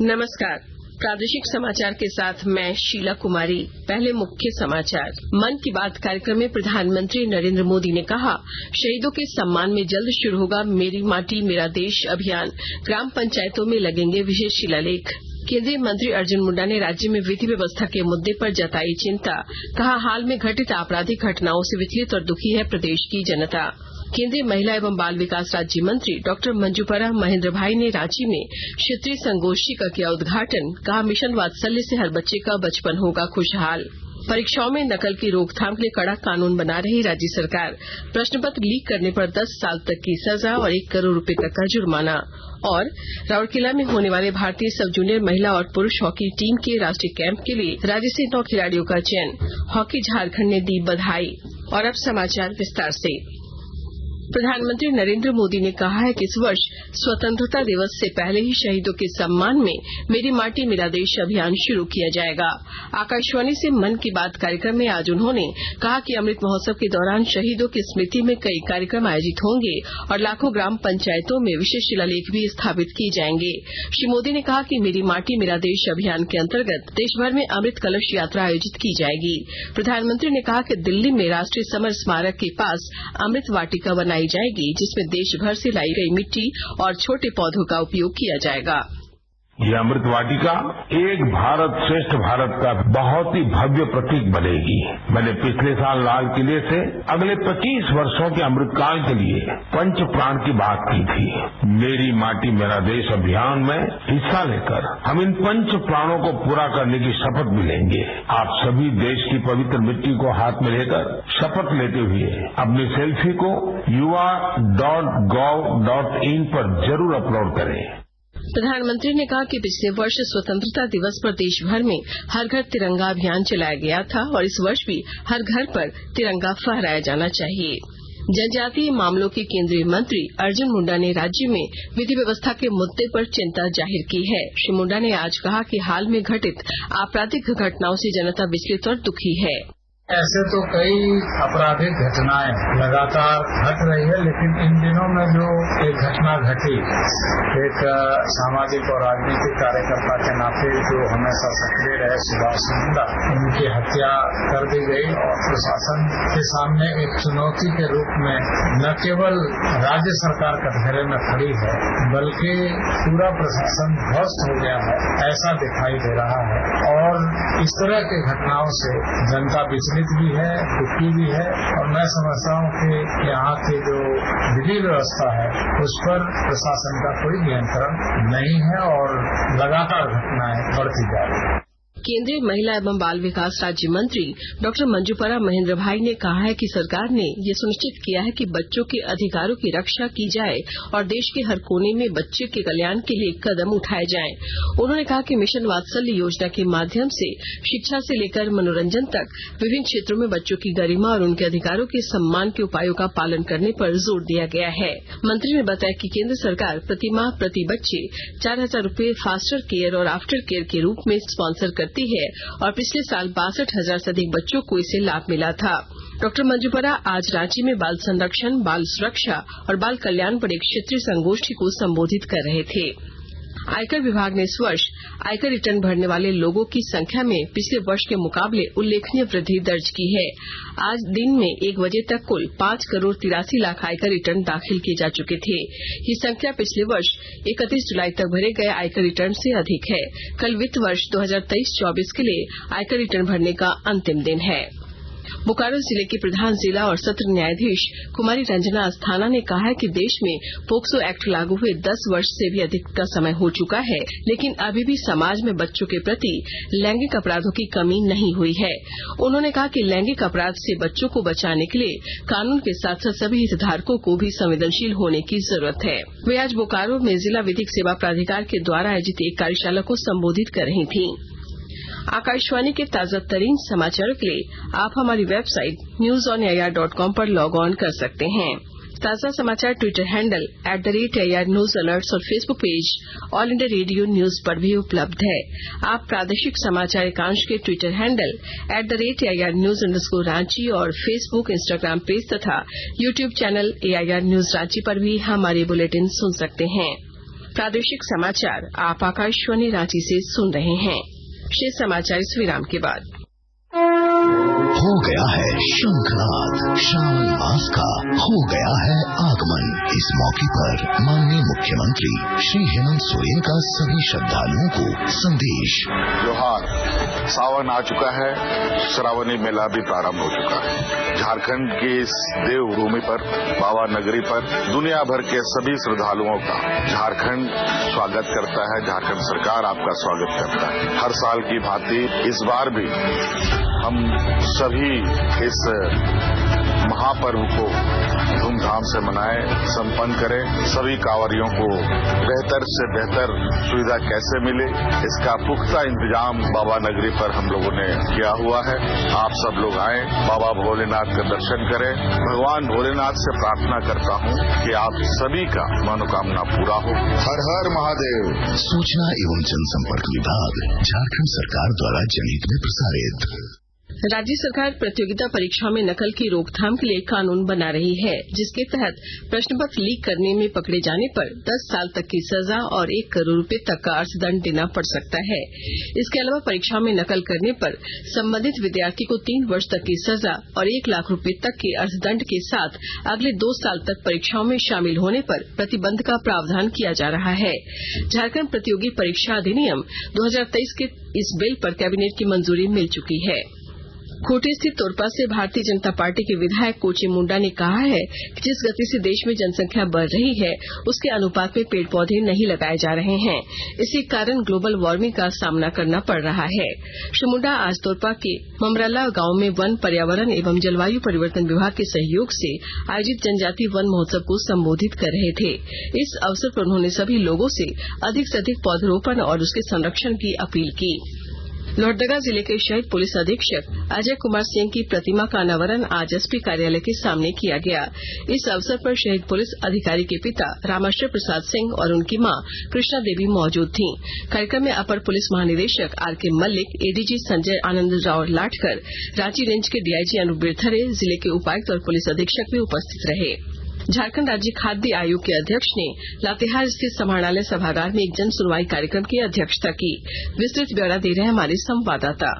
नमस्कार। प्रादेशिक समाचार के साथ मैं शीला कुमारी। पहले मुख्य समाचार। मन की बात कार्यक्रम में प्रधानमंत्री नरेंद्र मोदी ने कहा, शहीदों के सम्मान में जल्द शुरू होगा मेरी माटी मेरा देश अभियान, ग्राम पंचायतों में लगेंगे विशेष शिलालेख। केंद्रीय मंत्री अर्जुन मुंडा ने राज्य में विधि व्यवस्था के मुद्दे पर जताई चिंता, कहा हाल में घटित आपराधिक घटनाओं से विचलित और दुखी है प्रदेश की जनता। केंद्रीय महिला एवं बाल विकास राज्य मंत्री डॉक्टर मंजूपरा महेंद्र भाई ने रांची में क्षेत्रीय संगोष्ठी का किया उद्घाटन, कहा मिशन वात्सल्य से हर बच्चे का बचपन होगा खुशहाल। परीक्षाओं में नकल की रोकथाम के लिए कड़ा कानून बना रही राज्य सरकार, प्रश्न पत्र लीक करने पर 10 साल तक की सजा और 1 करोड़ रुपए तक का जुर्माना। और राउरकेला में होने वाले भारतीय सब जूनियर महिला और पुरुष हॉकी टीम के राष्ट्रीय कैंप के लिए राज्य से 9 खिलाड़ियों का चयन, हॉकी झारखंड ने दी बधाई। और अब समाचार विस्तार से। प्रधानमंत्री नरेंद्र मोदी ने कहा है कि इस वर्ष स्वतंत्रता दिवस से पहले ही शहीदों के सम्मान में मेरी माटी मेरा देश अभियान शुरू किया जाएगा। आकाशवाणी से मन की बात कार्यक्रम में आज उन्होंने कहा कि अमृत महोत्सव के दौरान शहीदों की स्मृति में कई कार्यक्रम आयोजित होंगे और लाखों ग्राम पंचायतों में विशेष शिलालेख भी स्थापित किए जाएंगे। श्री मोदी ने कहा कि मेरी माटी मेरा देश अभियान के अंतर्गत देशभर में अमृत कलश यात्रा आयोजित की जाएगी। प्रधानमंत्री ने कहा कि दिल्ली में राष्ट्रीय समर स्मारक के पास अमृत वाटिका बनाई जाएगी, जिसमें देश भर से लाई गई मिट्टी और छोटे पौधों का उपयोग किया जाएगा। ये अमृत वाटिका एक भारत श्रेष्ठ भारत का बहुत ही भव्य प्रतीक बनेगी। मैंने पिछले साल लाल किले से अगले 25 वर्षों के अमृतकाल के लिए पंच प्राण की बात की थी। मेरी माटी मेरा देश अभियान में हिस्सा लेकर हम इन पंच प्राणों को पूरा करने की शपथ भी लेंगे। आप सभी देश की पवित्र मिट्टी को हाथ में लेकर शपथ लेते हुए अपनी सेल्फी को yuva.gov.in पर जरूर अपलोड करें। प्रधानमंत्री ने कहा कि पिछले वर्ष स्वतंत्रता दिवस पर देश भर में हर घर तिरंगा अभियान चलाया गया था और इस वर्ष भी हर घर पर तिरंगा फहराया जाना चाहिए। जनजातीय मामलों के केंद्रीय मंत्री अर्जुन मुंडा ने राज्य में विधि व्यवस्था के मुद्दे पर चिंता जाहिर की है। श्री मुंडा ने आज कहा कि हाल में घटित आपराधिक घटनाओं से जनता विचलित और दुखी है। ऐसे तो कई आपराधिक घटनाएं लगातार घट रही है, लेकिन इन दिनों में जो एक घटना घटी, एक सामाजिक और राजनीतिक कार्यकर्ता के नाते जो हमेशा सक्रिय रहे सुभाष मुंडा, उनकी हत्या कर दी गई और प्रशासन के सामने एक चुनौती के रूप में न केवल राज्य सरकार कटघरे में खड़ी है, बल्कि पूरा प्रशासन ध्वस्त हो गया है, ऐसा दिखाई दे रहा है। और इस तरह की घटनाओं से जनता भी है, दुखी भी है और मैं समझता हूं कि यहाँ की जो विधि व्यवस्था है उस पर प्रशासन का कोई नियंत्रण नहीं है और लगातार घटनाएं बढ़ती जा रही है। केंद्रीय महिला एवं बाल विकास राज्य मंत्री डॉक्टर मंजूपरा महेंद्र भाई ने कहा है कि सरकार ने ये सुनिश्चित किया है कि बच्चों के अधिकारों की रक्षा की जाए और देश के हर कोने में बच्चे के कल्याण के लिए कदम उठाए जाएं। उन्होंने कहा कि मिशन वात्सल्य योजना के माध्यम से शिक्षा से लेकर मनोरंजन तक विभिन्न क्षेत्रों में बच्चों की गरिमा और उनके अधिकारों के सम्मान के उपायों का पालन करने पर जोर दिया गया है। मंत्री ने बताया कि केंद्र सरकार प्रति माह प्रति बच्चे 4,000 रूपये फास्टर केयर और आफ्टर केयर के रूप में स्पॉन्सर करती है और पिछले साल 62,000 से अधिक बच्चों को इससे लाभ मिला था। डॉक्टर मंजूपरा आज रांची में बाल संरक्षण, बाल सुरक्षा और बाल कल्याण पर एक क्षेत्रीय संगोष्ठी को संबोधित कर रहे थे। आयकर विभाग ने इस वर्ष आयकर रिटर्न भरने वाले लोगों की संख्या में पिछले वर्ष के मुकाबले उल्लेखनीय वृद्धि दर्ज की है। आज दिन में 1 बजे तक कुल 5 करोड़ 83 लाख आयकर रिटर्न दाखिल किए जा चुके थे। ये संख्या पिछले वर्ष 31 जुलाई तक भरे गए आयकर रिटर्न से अधिक है। कल वित्त वर्ष 2023-24 के लिए आयकर रिटर्न भरने का अंतिम दिन है। बोकारो जिले के प्रधान जिला और सत्र न्यायाधीश कुमारी रंजना अस्थाना ने कहा है कि देश में पोक्सो एक्ट लागू हुए 10 वर्ष से भी अधिक का समय हो चुका है, लेकिन अभी भी समाज में बच्चों के प्रति लैंगिक अपराधों की कमी नहीं हुई है। उन्होंने कहा कि लैंगिक अपराध से बच्चों को बचाने के लिए कानून के साथ साथ सभी हितधारकों को भी संवेदनशील होने की जरूरत है। वे आज बोकारो में जिला विधिक सेवा प्राधिकार के द्वारा आयोजित एक कार्यशाला को संबोधित कर रही थीं। आकाशवाणी के ताजा तरीन समाचारों के लिए आप हमारी वेबसाइट newsonair.com पर लॉग ऑन कर सकते हैं। ताजा समाचार Twitter handle @AIR news alerts और Facebook page All India Radio news पर भी उपलब्ध है। आप प्रादेशिक समाचार एकांश के Twitter handle @AIR news _Ranchi और फेसबुक, इंस्टाग्राम पेज तथा YouTube channel AIR news Ranchi पर भी हमारे बुलेटिन सुन सकते हैं। प्रादेशिक समाचार आप आकाशवाणी रांची से सुन रहे हैं। शेष समाचार इस विराम के बाद। हो गया है शंखनाद, श्रावण मास का हो गया है आगमन। इस मौके पर माननीय मुख्यमंत्री श्री हेमंत सोरेन का सभी श्रद्धालुओं को संदेश। त्योहार सावन आ चुका है, श्रावणी मेला भी प्रारंभ हो चुका है। झारखंड की इस देवभूमि पर, बाबा नगरी पर दुनिया भर के सभी श्रद्धालुओं का झारखंड स्वागत करता है। झारखंड सरकार आपका स्वागत करता है। हर साल की भांति इस बार भी हम सभी इस महापर्व को धूमधाम से मनाएं, संपन्न करें। सभी कांवरियों को बेहतर से बेहतर सुविधा कैसे मिले, इसका पुख्ता इंतजाम बाबा नगरी पर हम लोगों ने किया हुआ है। आप सब लोग आएं, बाबा भोलेनाथ का दर्शन करें। भगवान भोलेनाथ से प्रार्थना करता हूं कि आप सभी का मनोकामना पूरा हो। हर हर महादेव। सूचना एवं जनसंपर्क विभाग, झारखंड सरकार द्वारा जनहित में प्रसारित। राज्य सरकार प्रतियोगिता परीक्षाओं में नकल की रोकथाम के लिए कानून बना रही है, जिसके तहत प्रश्नपत्र लीक करने में पकड़े जाने पर 10 साल तक की सजा और 1 करोड़ रुपए तक का अर्थदंड देना पड़ सकता है। इसके अलावा परीक्षाओं में नकल करने पर संबंधित विद्यार्थी को 3 वर्ष तक की सजा और 1 लाख रुपए तक के अर्थदंड के साथ अगले 2 साल तक परीक्षाओं में शामिल होने पर प्रतिबंध का प्रावधान किया जा रहा है। झारखंड प्रतियोगी परीक्षा अधिनियम 2023 के इस बिल पर कैबिनेट की मंजूरी मिल चुकी है। खूंटी स्थित तोरपा से भारतीय जनता पार्टी के विधायक कोचे मुंडा ने कहा है कि जिस गति से देश में जनसंख्या बढ़ रही है, उसके अनुपात में पेड़ पौधे नहीं लगाए जा रहे हैं। इसी कारण ग्लोबल वार्मिंग का सामना करना पड़ रहा है। श्री मुंडा आज तोरपा के ममराला गांव में वन, पर्यावरण एवं जलवायु परिवर्तन विभाग के सहयोग से आयोजित जनजातीय वन महोत्सव को संबोधित कर रहे थे। इस अवसर पर उन्होंने सभी लोगों से अधिक पौधरोपण और उसके संरक्षण की अपील की। लोहरदगा जिले के शहीद पुलिस अधीक्षक अजय कुमार सिंह की प्रतिमा का अनावरण आज एसपी कार्यालय के सामने किया गया। इस अवसर पर शहीद पुलिस अधिकारी के पिता रामाश्रय प्रसाद सिंह और उनकी मां कृष्णा देवी मौजूद थीं। कार्यक्रम में अपर पुलिस महानिदेशक आरके मल्लिक, एडीजी संजय आनंद राव लाठकर, रांची रेंज के डीआईजी अनूप बिरथरे, जिले के उपायुक्त और पुलिस अधीक्षक भी उपस्थित रहे। झारखंड राज्य खाद्य आयोग के अध्यक्ष ने लातेहार स्थित समाहरणालय सभागार में एक जन सुनवाई कार्यक्रम की अध्यक्षता की। विस्तृत ब्यौरा दे रहे हैं हमारे संवाददाता।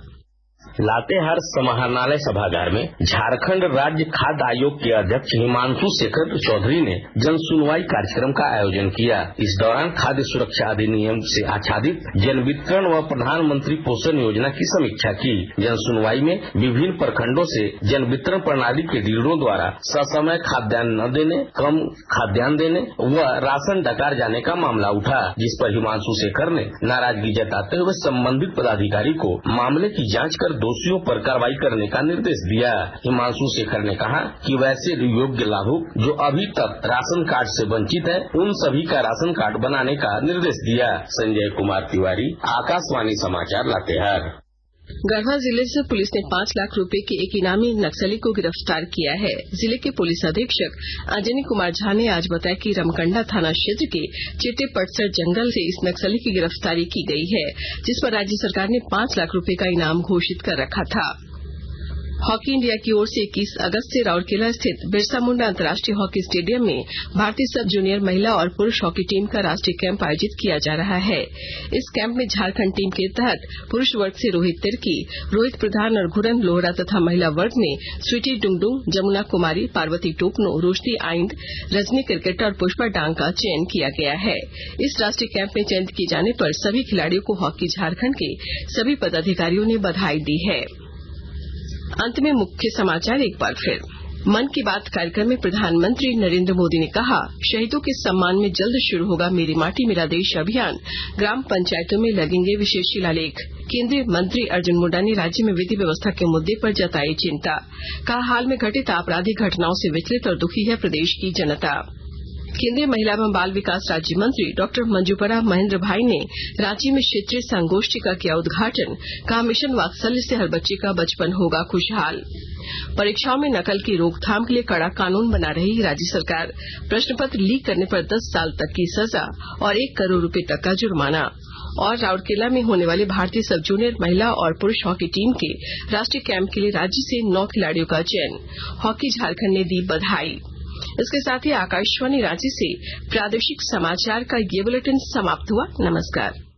लातेहार समाहरणालय सभागार में झारखंड राज्य खाद्य आयोग के अध्यक्ष हिमांशु शेखर चौधरी ने जन सुनवाई कार्यक्रम का आयोजन किया। इस दौरान खाद्य सुरक्षा अधिनियम से आच्छादित जन वितरण व प्रधानमंत्री पोषण योजना की समीक्षा की। जन सुनवाई में विभिन्न प्रखंडों से जन वितरण प्रणाली के डीलरों द्वारा ससमय खाद्यान्न न देने, कम खाद्यान्न देने व राशन डकार जाने का मामला उठा, जिस पर हिमांशु शेखर ने नाराजगी जताते हुए संबंधित पदाधिकारी को मामले की जाँच कर दोषियों पर कार्रवाई करने का निर्देश दिया। हिमांशु शेखर ने कहा कि वैसे योग्य लाभुक जो अभी तक राशन कार्ड से वंचित है, उन सभी का राशन कार्ड बनाने का निर्देश दिया। संजय कुमार तिवारी, आकाशवाणी समाचार, लातेहार। गढ़वा जिले से पुलिस ने 5 लाख रुपए के एक इनामी नक्सली को गिरफ्तार किया है। जिले के पुलिस अधीक्षक अंजनी कुमार झा ने आज बताया कि रमकंडा थाना क्षेत्र के चिट्टेपटसर जंगल से इस नक्सली की गिरफ्तारी की गई है, जिस पर राज्य सरकार ने 5 लाख रुपए का इनाम घोषित कर रखा था। हॉकी इंडिया की ओर से 21 अगस्त से राउरकेला स्थित बिरसा मुंडा अंतर्राष्ट्रीय हॉकी स्टेडियम में भारतीय सब जूनियर महिला और पुरुष हॉकी टीम का राष्ट्रीय कैंप आयोजित किया जा रहा है। इस कैंप में झारखंड टीम के तहत पुरुष वर्ग से रोहित तिर्की, रोहित प्रधान और घुरन लोहरा तथा महिला वर्ग में स्वीटी डुंगडुंग, जमुना कुमारी, पार्वती टोपनो, रोशनी आइंद, रजनी क्रिकेटर और पुष्पा डांग का चयन किया गया है। इस राष्ट्रीय कैंप में चयनित किए जाने पर सभी खिलाड़ियों को हॉकी झारखंड के सभी पदाधिकारियों ने बधाई दी है। अंत में मुख्य समाचार एक बार फिर। मन की बात कार्यक्रम में प्रधानमंत्री नरेंद्र मोदी ने कहा, शहीदों के सम्मान में जल्द शुरू होगा मेरी माटी मेरा देश अभियान, ग्राम पंचायतों में लगेंगे विशेष शिलालेख। केंद्रीय मंत्री अर्जुन मुंडा ने राज्य में विधि व्यवस्था के मुद्दे पर जताई चिंता, कहा हाल में घटित आपराधिक घटनाओं से विचलित और दुखी है प्रदेश की जनता। केंद्रीय महिला एवं बाल विकास राज्य मंत्री डॉक्टर मंजूपरा महेंद्र भाई ने रांची में क्षेत्रीय संगोष्ठी का किया उद्घाटन, कहा मिशन वात्सल्य से हर बच्चे का बचपन होगा खुशहाल। परीक्षाओं में नकल की रोकथाम के लिए कड़ा कानून बना रही राज्य सरकार, प्रश्न पत्र लीक करने पर 10 साल तक की सजा और 1 करोड़ रुपए तक का जुर्माना। और राउरकेला में होने वाले भारतीय सब जूनियर महिला और पुरुष हॉकी टीम के राष्ट्रीय कैंप के लिए राज्य से 9 खिलाड़ियों का चयन, हॉकी झारखंड ने दी बधाई। इसके साथ ही आकाशवाणी रांची से प्रादेशिक समाचार का ये बुलेटिन समाप्त हुआ। नमस्कार।